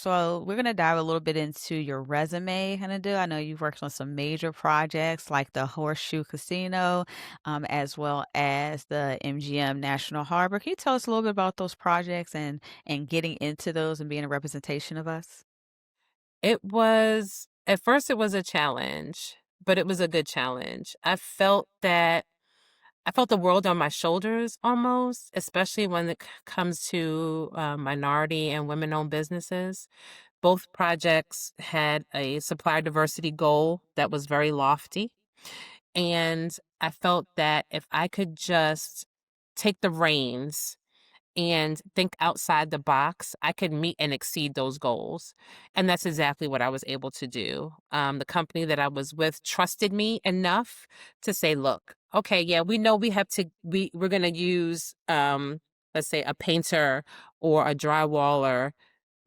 So we're gonna dive a little bit into your resume, Hannah. I know you've worked on some major projects like the Horseshoe Casino, as well as the MGM National Harbor. Can you tell us a little bit about those projects and getting into those and being a representation of us? It was at first it was a challenge, but it was a good challenge. I felt the world on my shoulders almost, especially when it comes to minority and women-owned businesses. Both projects had a supplier diversity goal that was very lofty, and I felt that if I could just take the reins and think outside the box, I could meet and exceed those goals. And that's exactly what I was able to do. The company that I was with trusted me enough to say, look, okay, yeah, we know we're going to use, let's say, a painter or a drywaller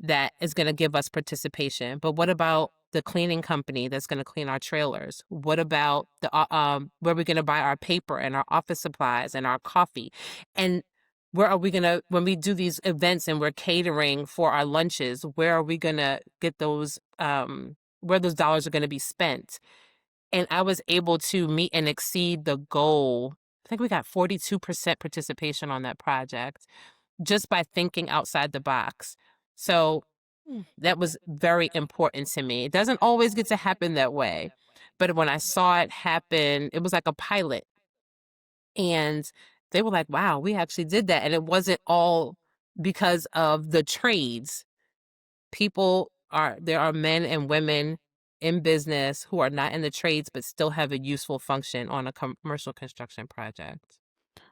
that is going to give us participation. But what about the cleaning company that's going to clean our trailers? What about the where we're going to buy our paper and our office supplies and our coffee? And where are we going to, when we do these events and we're catering for our lunches, where are we going to get those, where those dollars are going to be spent? And I was able to meet and exceed the goal. I think we got 42% participation on that project just by thinking outside the box. So that was very important to me. It doesn't always get to happen that way. But when I saw it happen, it was like a pilot. And they were like, wow, we actually did that. And it wasn't all because of the trades. There are men and women in business who are not in the trades, but still have a useful function on a commercial construction project.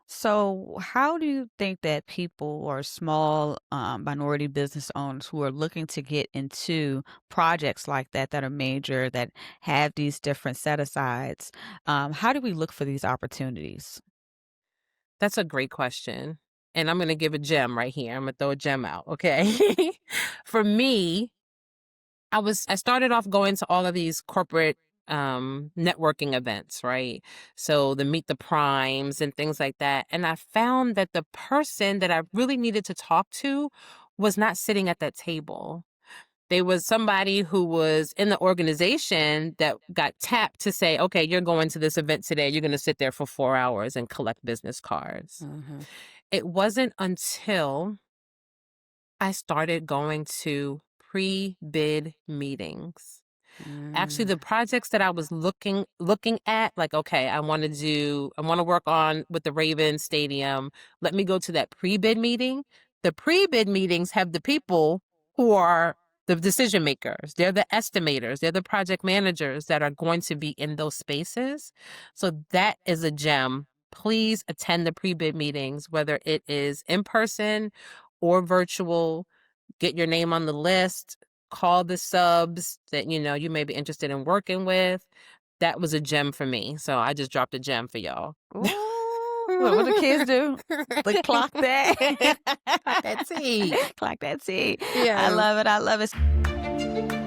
So, how do you think that people or small minority business owners who are looking to get into projects like that, that are major, that have these different set asides, how do we look for these opportunities? That's a great question. And I'm going to give a gem right here. I'm going to throw a gem out. Okay. For me, I started off going to all of these corporate networking events, right? So the Meet the Primes and things like that. And I found that the person that I really needed to talk to was not sitting at that table. There was somebody who was in the organization that got tapped to say, okay, you're going to this event today. You're going to sit there for 4 hours and collect business cards. Mhm. It wasn't until I started going to pre-bid meetings. Actually, Mm. the projects that I was looking at, like, okay, I want to work on with the Ravens Stadium. Let me go to that pre-bid meeting. The pre-bid meetings have the people who are the decision makers. They're the estimators. They're the project managers that are going to be in those spaces. So that is a gem. Please attend the pre-bid meetings, whether it is in person or virtual. Get your name on the list, call the subs that you may be interested in working with. That was a gem for me. So I just dropped a gem for y'all. Ooh, what the kids do? They clock that. Clock that T. Clock that T. I Yes. love it. I love it.